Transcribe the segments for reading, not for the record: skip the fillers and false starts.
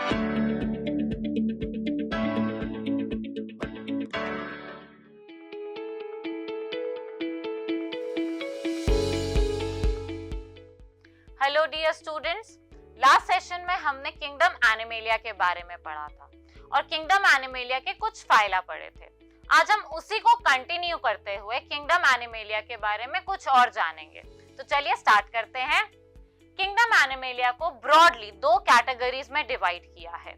Hello dear students, last session में हमने kingdom animalia के बारे में पढ़ा था और किंगडम एनिमेलिया के कुछ फाइला पढ़े थे। आज हम उसी को कंटिन्यू करते हुए किंगडम एनिमेलिया के बारे में कुछ और जानेंगे। तो चलिए स्टार्ट करते हैं। किंगडम एनिमेलिया को ब्रॉडली दो कैटेगरीज में डिवाइड किया है,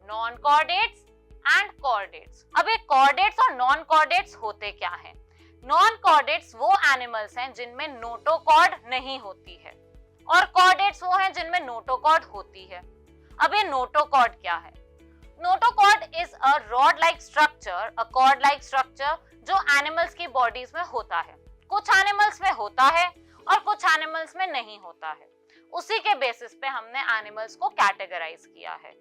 नॉन कॉर्डेट्स एंड कॉर्डेट्स। अब ये कॉर्डेट्स और नॉन कॉर्डेट्स होते क्या हैं? नॉन कॉर्डेट्स वो एनिमल्स हैं जिनमें नोटोकॉर्ड नहीं होती है और कॉर्डेट्स वो हैं जिनमें नोटोकॉर्ड होती है। अब ये नोटोकॉर्ड क्या है? Notochord is a rod like structure, a cord like structure जो एनिमल्स की बॉडीज में होता है। कुछ एनिमल्स में होता है और कुछ एनिमल्स में नहीं होता है। उसी के बेसिस पे हमने एनिमल्स को कैटेगराइज किया है।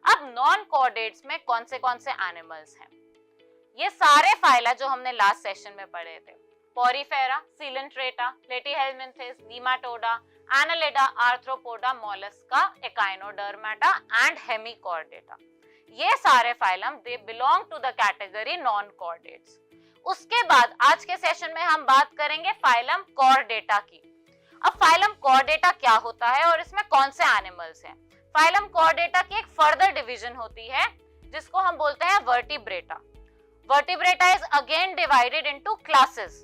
अब नॉन कॉर्डेट्स में कौन से एनिमल्स हैं? ये सारे फाइला जो हमने लास्ट सेशन में पढ़े थे, porifera, coelenterata, platyhelminthes, nematoda, annelida, arthropoda, mollusca, echinodermata and hemichordata, ये सारे phylum they belong to the category non chordates. उसके बाद आज के सेशन में हम बात करेंगे फाइलम कॉर्डेटा की। अब फाइलम कॉर्डेटा क्या होता है और इसमें कौन से एनिमल्स हैं? फाइलम कॉर्डेटा की एक फर्दर डिवीजन होती है जिसको हम बोलते हैं vertebrata. Vertebrata is again divided into classes.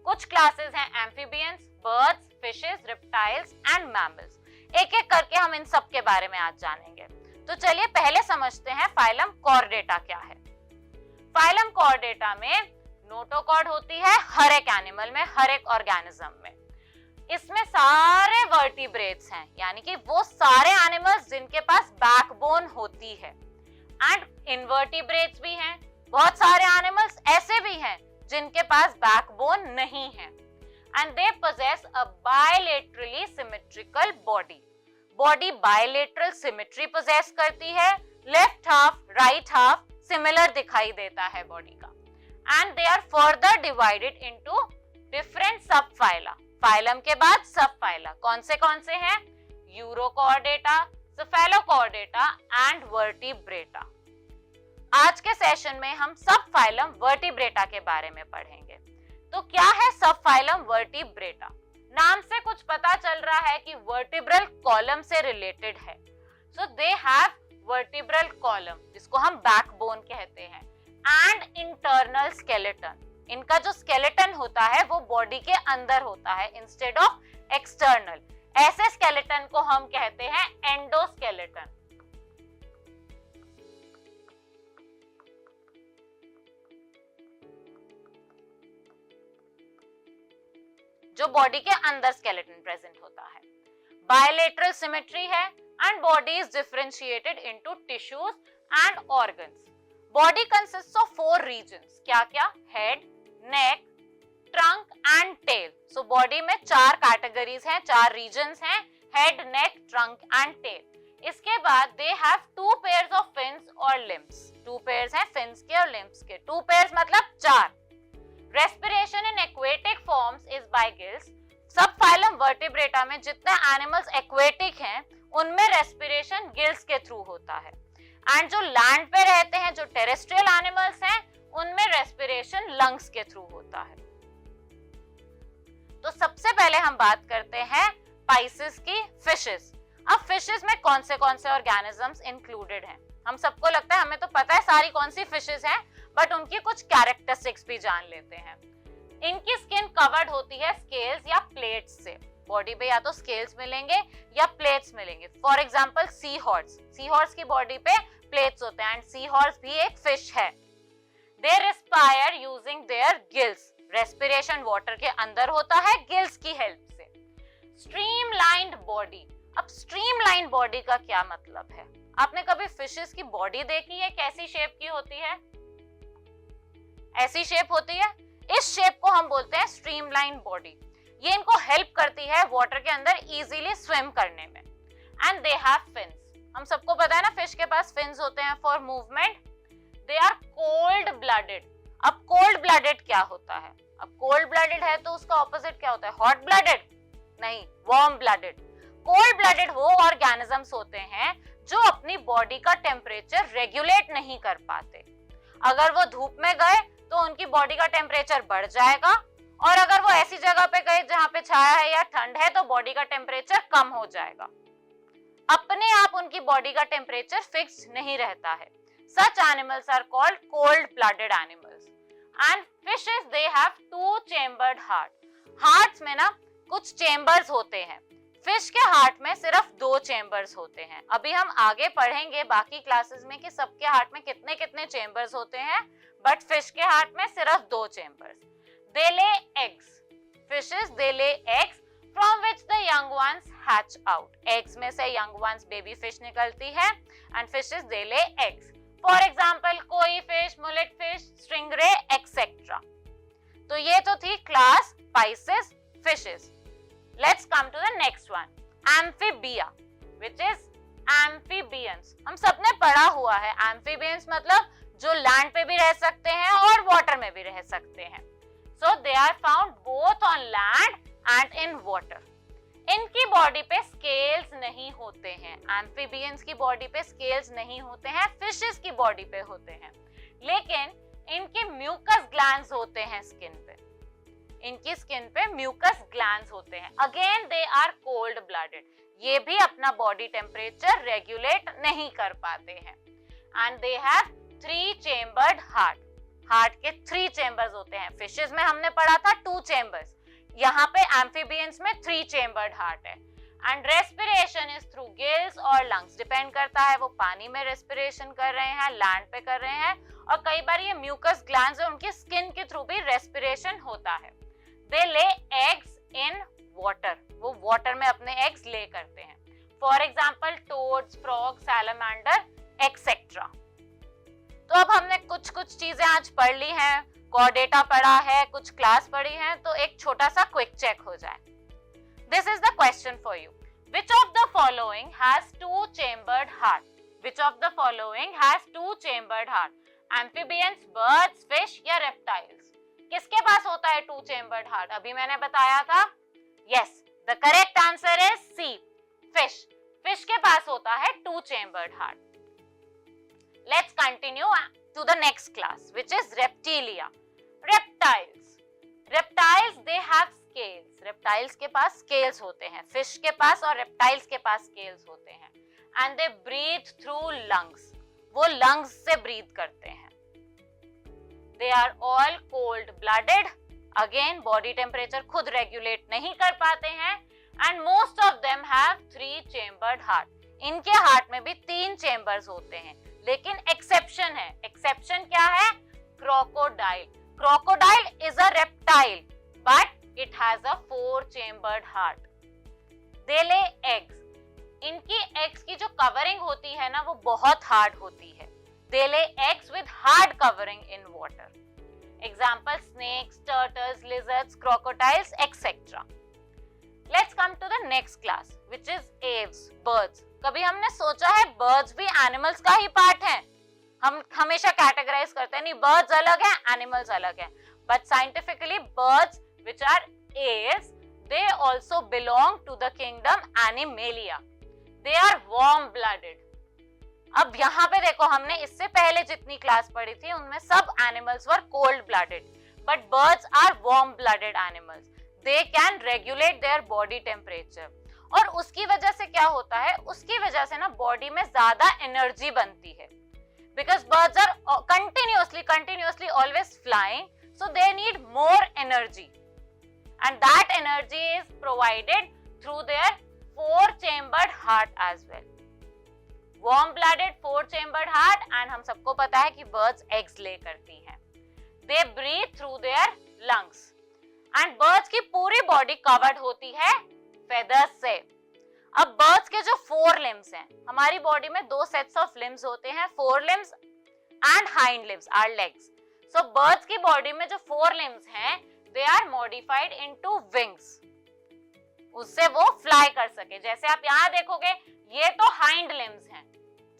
कुछ क्लासेस हैं amphibians, birds, fishes, reptiles and mammals. एक एक करके हम इन सब के बारे में आज जानेंगे। तो चलिए पहले समझते हैं फाइलम कॉर्डेटा क्या है। फाइलम कॉर्डेटा में नोटोकॉर्ड होती है हर एक एनिमल में, हर एक ऑर्गेनिज्म में। इसमें सारे वर्टिब्रेट्स हैं, यानी कि वो सारे एनिमल्स जिनके पास बैकबोन होती है। एंड इनवर्टिब्रेट्स भी हैं, बहुत सारे एनिमल्स ऐसे भी हैं जिनके पास बैकबोन नहीं है। And they possess a bilaterally symmetrical body. Body bilateral symmetry possess करती है, left half right half similar दिखाई देता है बॉडी का। And they are further divided into different sub phyla. Phylum के बाद सब फाइला कौन से हैं? Urochordata, cephalochordata and vertebrata. आज के सेशन में हम सब फाइलम वर्टिब्रेटा के बारे में पढ़ेंगे। तो क्या है सब फाइलम वर्टिब्रेटा? नाम से कुछ पता चल रहा है कि वर्टिब्रल कॉलम से रिलेटेड है। सो दे हैव वर्टिब्रल कॉलम, जिसको हम बैकबोन कहते हैं, एंड इंटरनल स्केलेटन। इनका जो स्केलेटन होता है वो बॉडी के अंदर होता है इंस्टेड ऑफ एक्सटर्नल। ऐसे स्केलेटन को हम कहते हैं एंडोस्केलेटन। जो बॉडी के अंदर स्केलेटन प्रेजेंट होता है। बायलेटरल सिमेट्री है and body is differentiated into tissues and organs. Body consists of 4 regions. क्या क्या? Head, neck, trunk and tail. So body में 4 कैटेगरीज हैं, 4 रीजन्स हैं, head, neck, trunk and tail. इसके बाद they have 2 pairs of fins और limbs. 2 pairs हैं fins के और लिम्स के। 2 पेयर्स मतलब 4। Respiration in aquatic forms is by gills. सब फाइलम वर्टिब्रेटा में जितने एनिमल्स एक्वेटिक हैं उनमें रेस्पिरेशन गिल्स के थ्रू होता है। एंड जो लैंड पे रहते हैं, जो टेरेस्ट्रियल एनिमल्स हैं, उनमें रेस्पिरेशन लंग्स के थ्रू होता है। तो सबसे पहले हम बात करते हैं पाइसेस की, फिशेस। अब फिशेस में कौन से ऑर्गेनिजम्स इंक्लूडेड हैं? हम सबको लगता है हमें तो पता है सारी कौन सी फिशेस हैं, बट उनकी कुछ कैरेक्टरिस्टिक्स भी जान लेते हैं। इनकी स्किन कवर्ड होती है स्केल्स या प्लेट्स से। बॉडी पे या तो स्केल्स मिलेंगे या प्लेट्स मिलेंगे। फॉर एग्जांपल सी हॉर्स की बॉडी पे प्लेट्स होते हैं एंड सी हॉर्स भी एक फिश है। They respire using their gills. Respiration water के अंदर होता है गिल्स की हेल्प से। Streamlined body. अब स्ट्रीमलाइंड बॉडी का क्या मतलब है? आपने कभी फिशेस की बॉडी देखी है? कैसी शेप की होती है? ऐसी शेप होती है। इस शेप को हम बोलते हैं स्ट्रीमलाइन बॉडी। ये इनको हेल्प करती है वाटर के अंदर इजीली स्विम करने में। And they have fins. हम सबको पता है ना फिश के पास फिन्स होते हैं for movement. They are cold blooded. अब कोल्ड ब्लडेड क्या होता है? अब कोल्ड ब्लडेड है तो उसका ऑपोजिट क्या होता है? Hot blooded? नहीं, वार्म ब्लडेड। कोल्ड ब्लडेड वो ऑर्गेनिजम्स होते हैं जो अपनी बॉडी का टेम्परेचर रेगुलेट नहीं कर पाते। अगर वो धूप में गए तो उनकी बॉडी का टेम्परेचर बढ़ जाएगा, और अगर वो ऐसी जगह पे गए जहाँ पे छाया है या ठंड है तो बॉडी का टेम्परेचर कम हो जाएगा। अपने आप उनकी बॉडी का टेम्परेचर फिक्स नहीं रहता है। Such animals are called cold-blooded animals. And fishes, they have two-chambered heart. Hearts में ना कुछ chambers होते हैं। फिश के हार्ट में सिर्फ 2 चेम्बर्स होते हैं। अभी हम आगे पढ़ेंगे बाकी क्लासेस में कि सबके हार्ट में कितने कितने चेम्बर्स होते हैं, बट फिश के हार्ट में सिर्फ 2 chambers. They lay eggs. Fishes, they lay eggs from which the young ones hatch out. Eggs में से young ones baby fish निकलती है, and fishes they lay eggs. For example, कोई fish, mullet fish, stingray, etcetera. तो ये तो थी class spices fishes. Let's come to the next one, amphibia, which is amphibians. हम सबने पढ़ा हुआ है amphibians मतलब जो लैंड पे भी रह सकते हैं और वाटर में भी रह सकते हैं। So they are found both on land and in water. इनकी बॉडी पे स्केल्स नहीं होते हैं। एम्फीबियंस की बॉडी पे स्केल्स नहीं होते हैं, फिशेस की बॉडी पे होते हैं, लेकिन इनके म्यूकस ग्लैंड्स होते हैं स्किन पे। इनकी स्किन पे म्यूकस ग्लैंड्स होते हैं। Again they are cold blooded, ये भी अपना बॉडी टेम्परेचर रेगुलेट नहीं कर पाते हैं। And they have 3 chambered heart. Heart के 3 चेम्बर्स होते हैं। फिशेस में हमने पढ़ा था 2 चेम्बर्स, यहाँ पे एम्फीबियंस में 3 चेम्बर्ड हार्ट है। And respiration is through gills और लंग्स, डिपेंड करता है वो पानी में रेस्पिरेशन कर रहे हैं, लैंड पे कर रहे हैं, और कई बार ये म्यूकस ग्लैंड्स है उनकी स्किन के थ्रू भी रेस्पिरेशन होता है। They lay eggs in water, वो वाटर में अपने एग्स ले करते हैं। For example toads, frog, salamander etcetera. तो अब हमने कुछ चीजें आज पढ़ ली हैं, कोर डेटा पढ़ा है, कुछ क्लास पढ़ी है, तो एक छोटा सा क्विक चेक हो जाए। This is the question for you. Which of the following has 2-chambered heart? Which of the following has 2-chambered heart? Amphibians, birds, fish या reptiles? किसके पास होता है 2-chambered heart? अभी मैंने बताया था। Yes, the correct answer is C. Fish. Fish के पास होता है 2-chambered heart. Let's continue to the next class, which is reptilia. Reptiles. Reptiles, they have scales. Reptiles के पास scales होते हैं, fish के पास और reptiles के पास scales होते हैं, and they breathe through lungs. वो lungs से breathe करते हैं। They are all cold-blooded. Again, body temperature खुद regulate नहीं कर पाते हैं, and most of them have 3-chambered heart. इनके हार्ट में भी 3 चेम्बर्स होते हैं, लेकिन एक्सेप्शन है। एक्सेप्शन क्या है? Crocodile. Crocodile is a reptile but it has a 4-chambered heart. They lay eggs. इनकी एग्स की जो कवरिंग होती है ना वो बहुत हार्ड होती है। They lay eggs with hard covering in water. Example snakes, turtles, lizards, crocodiles etcetera. Let's come to the next class, which is aves, birds. कभी हमने सोचा है birds भी animals का ही part है? हम हमेशा categorize करते हैं, नहीं birds अलग है, animals अलग है. But scientifically, birds which are aves, they also belong to the kingdom Animalia. They are warm-blooded. अब यहाँ पे देखो, हमने इससे पहले जितनी क्लास पढ़ी थी उनमें सब animals were cold-blooded, but birds are warm-blooded animals. They can regulate their body temperature. और उसकी वजह से क्या होता है? उसकी वजह से ना बॉडी में ज्यादा एनर्जी बनती है, because birds are continuously always flying, so they need more energy, and that energy is provided through their 4-chambered heart as well. Warm-blooded 4-chambered heart, and हम सबको पता है कि birds eggs lay करती हैं. They breathe through their lungs. And birds की पूरी body covered होती है फेदर्स से। अब बर्ड्स के जो 4 लिम्स हैं, हमारी बॉडी में 2 सेट्स ऑफ लिम्स होते हैं, 4 limbs and hind limbs are legs. So birds की बॉडी में जो 4 लिम्स हैं, they are modified into wings, उससे वो फ्लाई कर सके। जैसे आप यहाँ देखोगे, ये तो हाइंड लिम्स हैं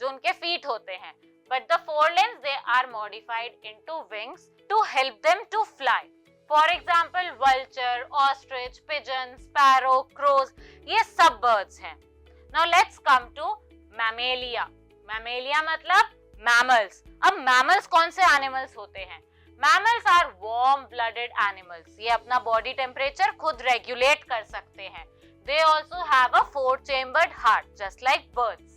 जो उनके फीट होते हैं, but the 4 limbs they are modified into wings to help them to fly. For example vulture, ostrich, pigeon, sparrow, crows, ये सब बर्ड्स हैं। Now let's come to mammalia. Mammalia मतलब मैमल्स। अब मैमल्स कौन से एनिमल्स होते हैं? Mammals are warm blooded animals. ये अपना बॉडी टेम्परेचर खुद रेगुलेट कर सकते हैं। They also have a 4-chambered heart, just like birds.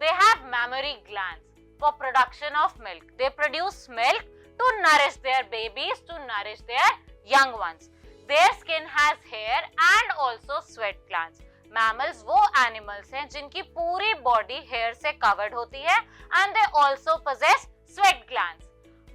They have mammary glands for production of milk. They produce milk to nourish their babies, to nourish their young ones. Their skin has hair and also sweat glands. Mammals वो animals हैं जिनकी पूरी body hair से covered होती है and they also possess sweat glands.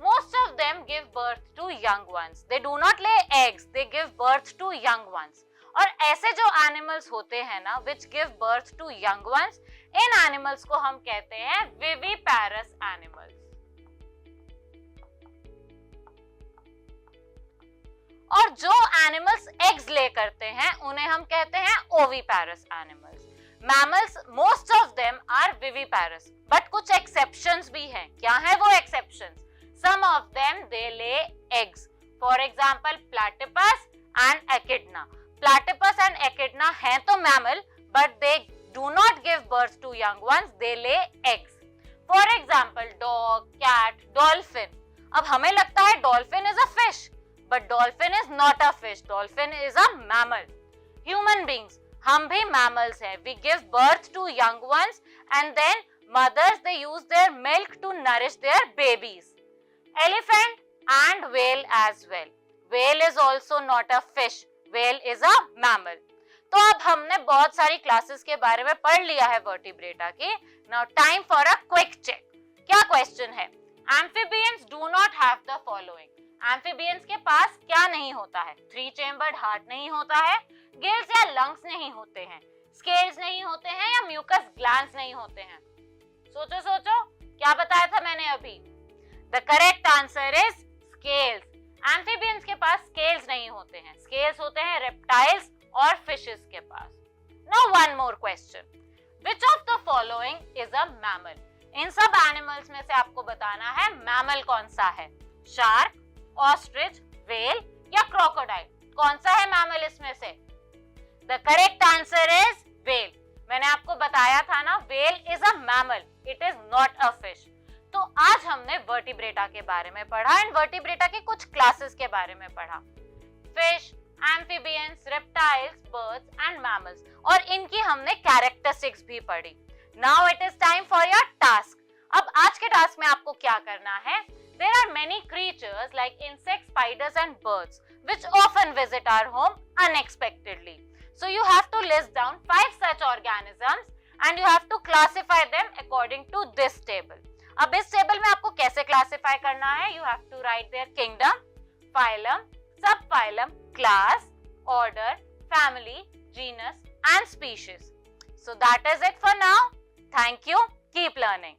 Most of them give birth to young ones. They do not lay eggs, they give birth to young ones. और ऐसे जो एनिमल्स होते हैं ना which give birth to young ones, इन animals को हम कहते हैं विविपैरस एनिमल्स। और जो एनिमल्स एग्स ले करते हैं उन्हें हम कहते हैं oviparous animals. Mammals most of them are viviparous, but कुछ एक्सेप्शंस भी हैं। क्या है वो exceptions? Some of them they lay eggs, for example platypus and echidna. Platypus and echidna हैं तो mammal, but they do not give birth to young ones. They lay eggs. For example, dog, cat, dolphin. अब हमें लगता है dolphin is a fish, but dolphin is not a fish. Dolphin is a mammal. Human beings, हम भी mammals हैं. We give birth to young ones, and then mothers they use their milk to nourish their babies. Elephant and whale as well. Whale is also not a fish. Whale is a mammal. तो अब हमने बहुत सारी classes के बारे में पढ़ लिया है वर्टिब्रेटा की। Now time for a quick check. क्या क्वेश्चन है? Amphibians do not have the following. Amphibians के पास क्या नहीं होता है? 3-chambered heart नहीं होता है, gills या lungs नहीं होते हैं, scales नहीं होते हैं या mucus glands नहीं होते हैं। सोचो सोचो, क्या बताया था मैंने अभी? The correct answer is scales. Amphibians के पास स्केल्स नहीं होते हैं, स्केल्स होते हैं रेप्टाइल्स और फिशेस के पास। Now one more question, which of the following is a mammal? इन सब एनिमल्स में से आपको बताना है मैमल कौन सा है। शार्क, ऑस्ट्रिच, व्हेल या क्रोकोडाइल? कौन सा है मैमल इसमें से? The correct answer is whale. मैंने आपको बताया था ना, whale is a mammal, it is not a fish. तो आज हमने वर्टिब्रेटा के बारे में पढ़ा एंड वर्टिब्रेटा के कुछ क्लासेस के बारे में पढ़ा। Fish, amphibians, reptiles, birds and mammals, और इनकी हमने कैरेक्टरिस्टिक्स भी पढ़ी। Now it is time for your task. अब आज के टास्क में आपको क्या करना है? There are many creatures like insects, spiders and birds which often visit our home unexpectedly. So you have to list down 5 such organisms and you have to classify them according to this table. अब इस table में आपको कैसे classify करना है? You have to write their kingdom, phylum, sub phylum, class, order, family, genus and species. So that is it for now. Thank you, keep learning.